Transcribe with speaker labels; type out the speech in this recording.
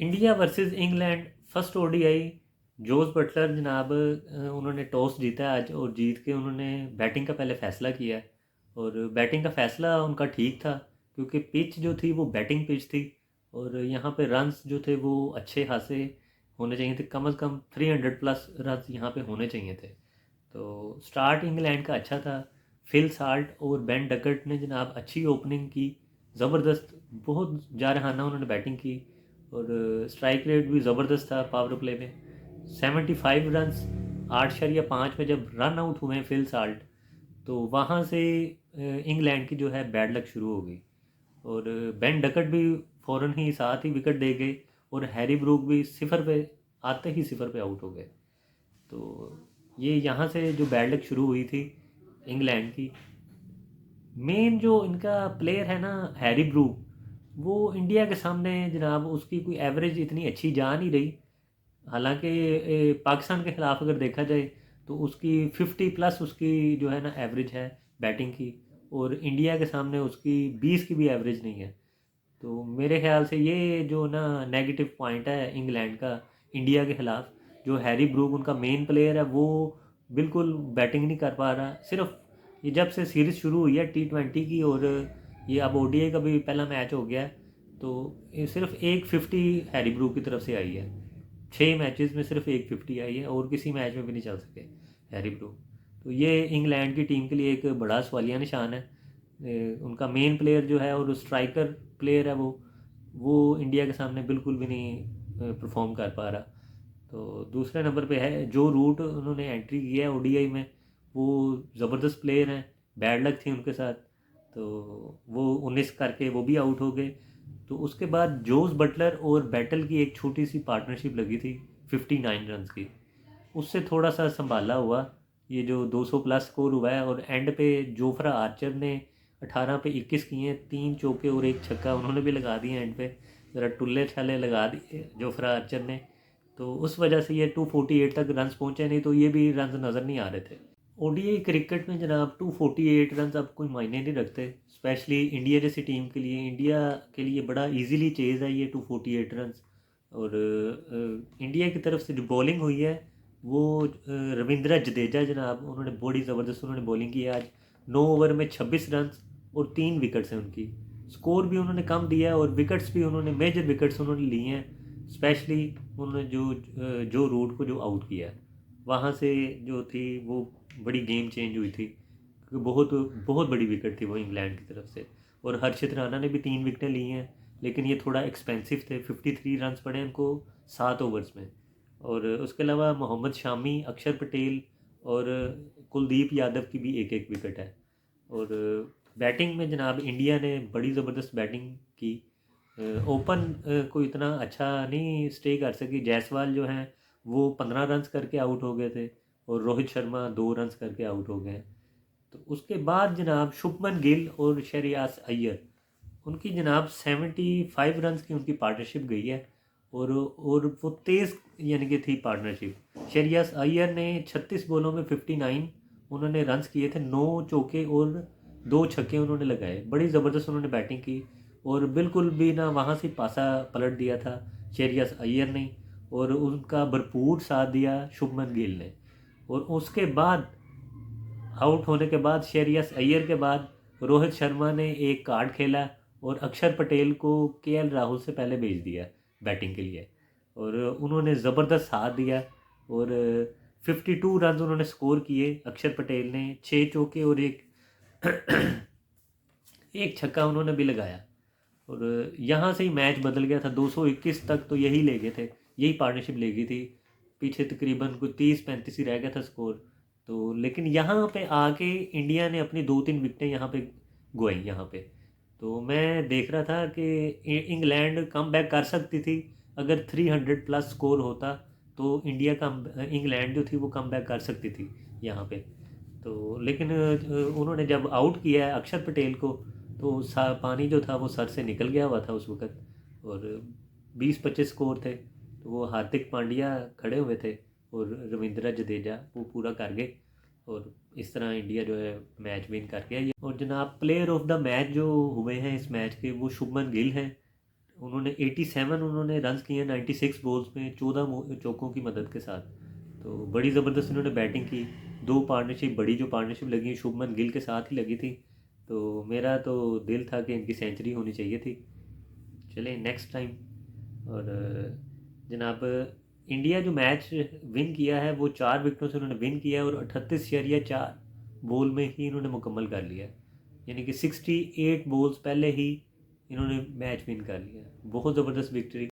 Speaker 1: India versus England first ODI. Jos Buttler जनाब उन्होंने toss जीता है आज और जीत के उन्होंने बैटिंग का पहले फ़ैसला किया है। और बैटिंग का फ़ैसला उनका ठीक था क्योंकि पिच जो थी वो बैटिंग पिच थी। और यहाँ पे रन्स जो थे वो अच्छे खासे होने चाहिए थे, कम से कम 300 प्लस रन्स यहाँ पे होने चाहिए थे। तो स्टार्ट इंग्लैंड का अच्छा था। फिल साल्ट और बेन डकट ने जनाब अच्छी ओपनिंग की, ज़बरदस्त, बहुत जारहाना उन्होंने बैटिंग की। और स्ट्राइक रेट भी ज़बरदस्त था पावर प्ले में। 75 रन्स 8.5 में जब रन आउट हुए फिल साल्ट, तो वहाँ से इंग्लैंड की जो है बैड लक शुरू हो गई। और बेन डकट भी फ़ौरन ही साथ ही विकेट दे गए और हैरी ब्रूक भी सिफर पे आते ही सिफर पे आउट हो गए। तो ये यहाँ से जो बैड लक शुरू हुई थी इंग्लैंड की। मेन जो इनका प्लेयर है ना, हैरी ब्रूक, वो इंडिया के सामने जनाब उसकी कोई एवरेज इतनी अच्छी जा नहीं रही। हालांकि पाकिस्तान के ख़िलाफ़ अगर देखा जाए तो उसकी 50 प्लस उसकी जो है ना एवरेज है बैटिंग की। और इंडिया के सामने उसकी 20 की भी एवरेज नहीं है। तो मेरे ख्याल से ये जो ना नेगेटिव पॉइंट है इंग्लैंड का इंडिया के ख़िलाफ़, जो हैरी ब्रूक उनका मेन प्लेयर है वो बिल्कुल बैटिंग नहीं कर पा रहा। सिर्फ ये जब से सीरीज़ शुरू हुई है T20 की, और ये अब ओडीआई का भी पहला मैच हो गया है, तो ये सिर्फ एक 50 हैरी ब्रूक की तरफ से आई है। 6 मैचेस में सिर्फ एक 50 आई है और किसी मैच में भी नहीं चल सके हैरी ब्रूक। तो ये इंग्लैंड की टीम के लिए एक बड़ा सवालिया निशान है। उनका मेन प्लेयर जो है और स्ट्राइकर प्लेयर है वो इंडिया के सामने बिल्कुल भी नहीं परफॉर्म कर पा रहा। तो दूसरे नंबर पे है जो रूट, उन्होंने एंट्री किया है ओडीआई में। वो ज़बरदस्त प्लेयर हैं, बैड लक थी उनके साथ, तो वो 19 करके वो भी आउट हो गए। तो उसके बाद जोस बटलर और बैटल की एक छोटी सी पार्टनरशिप लगी थी 59 रन्स की, उससे थोड़ा सा संभाला हुआ ये जो 200 प्लस स्कोर हुआ है। और एंड पे जोफ्रा आर्चर ने 18 पे 21 किए, 3 चौके और एक छक्का उन्होंने भी लगा दिए एंड पे, ज़रा टुल्ले छाले लगा दिए जोफ्रा आर्चर ने। तो उस वजह से ये 248 तक रन्स पहुंचे, नहीं तो ये भी रन्स नज़र नहीं आ रहे थे। ओडीआई क्रिकेट में जनाब 248 रन्स अब कोई मायने नहीं रखते, स्पेशली इंडिया जैसी टीम के लिए। इंडिया के लिए बड़ा इजीली चेज़ है ये 248 रन्स। और इंडिया की तरफ से जो बॉलिंग हुई है वो रविंद्र जडेजा जनाब, उन्होंने बड़ी ज़बरदस्त उन्होंने बॉलिंग की है आज। 9 ओवर में 26 रन्स और 3 विकेट्स हैं उनकी। स्कोर भी उन्होंने कम दिया है और विकेट्स भी उन्होंने मेजर विकेट्स उन्होंने लिए हैं। स्पेशली उन्होंने जो रूट को जो आउट किया है, वहाँ से जो थी वो बड़ी गेम चेंज हुई थी, क्योंकि बहुत बहुत बड़ी विकेट थी वो इंग्लैंड की तरफ से। और हर्षित राणा ने भी 3 विकेटें ली हैं, लेकिन ये थोड़ा एक्सपेंसिव थे। 53 रन्स पड़े उनको 7 ओवर्स में। और उसके अलावा मोहम्मद शामी, अक्षर पटेल और कुलदीप यादव की भी एक एक विकेट है। और बैटिंग में जनाब इंडिया ने बड़ी ज़बरदस्त बैटिंग की। ओपन को इतना अच्छा नहीं स्टे कर सकी। जायसवाल जो हैं वो 15 रन्स करके आउट हो गए थे और रोहित शर्मा 2 रन्स करके आउट हो गए। तो उसके बाद जनाब शुभमन गिल और शहरियार अय्यर, उनकी जनाब 75 रन्स की उनकी पार्टनरशिप गई है। और वो तेज़ यानी कि थी पार्टनरशिप। शहरियार अय्यर ने 36 बॉलों में 59 उन्होंने रन्स किए थे, 9 चौके और 2 छक्के उन्होंने लगाए। बड़ी ज़बरदस्त उन्होंने बैटिंग की और बिल्कुल भी ना वहाँ से पासा पलट दिया था शहरियार अय्यर ने, और उनका भरपूर साथ दिया शुभमन गिल ने। और उसके बाद आउट होने के बाद शहरियार अय्यर के बाद रोहित शर्मा ने एक कार्ड खेला और अक्षर पटेल को केएल राहुल से पहले भेज दिया बैटिंग के लिए। और उन्होंने ज़बरदस्त साथ दिया और 52 रन उन्होंने स्कोर किए। अक्षर पटेल ने 6 चौके और एक छक्का उन्होंने भी लगाया। और यहाँ से ही मैच बदल गया था। 221 तक तो यही ले गए थे, यही पार्टनरशिप ले गई थी। पीछे तकरीबन कुछ 30-35 ही रह गया था स्कोर। तो लेकिन यहाँ पे आके इंडिया ने अपनी 2-3 विकेटें यहाँ पे गुआई यहाँ पे। तो मैं देख रहा था कि इंग्लैंड कम बैक कर सकती थी। अगर 300 प्लस स्कोर होता तो इंडिया कम इंग्लैंड जो थी वो कम बैक कर सकती थी यहाँ पे। तो लेकिन उन्होंने जब आउट किया है अक्षर पटेल को, तो पानी जो था वो सर से निकल गया हुआ था उस वक़्त। और 20-25 स्कोर थे, तो वो हार्दिक पांड्या खड़े हुए थे और रविंद्र जडेजा वो पूरा कर गए। और इस तरह इंडिया जो है मैच विन कर गया। और जनाब प्लेयर ऑफ द मैच जो हुए हैं इस मैच के वो शुभमन गिल हैं। उन्होंने 87 उन्होंने रन्स किए 96 बॉल्स में 14 चौकों की मदद के साथ। तो बड़ी ज़बरदस्त इन्होंने बैटिंग की। दो पार्टनरशिप, बड़ी जो पार्टनरशिप लगी शुभमन गिल के साथ ही लगी थी। तो मेरा तो दिल था कि इनकी सेंचुरी होनी चाहिए थी। चलें नेक्स्ट टाइम। और जनाब, इंडिया जो मैच विन किया है वो 4 विकेटों से उन्होंने विन किया है और 38 या 4 बॉल में ही इन्होंने मुकम्मल कर लिया है। यानी कि 68 बॉल्स पहले ही इन्होंने मैच विन कर लिया। बहुत ज़बरदस्त विक्ट्री।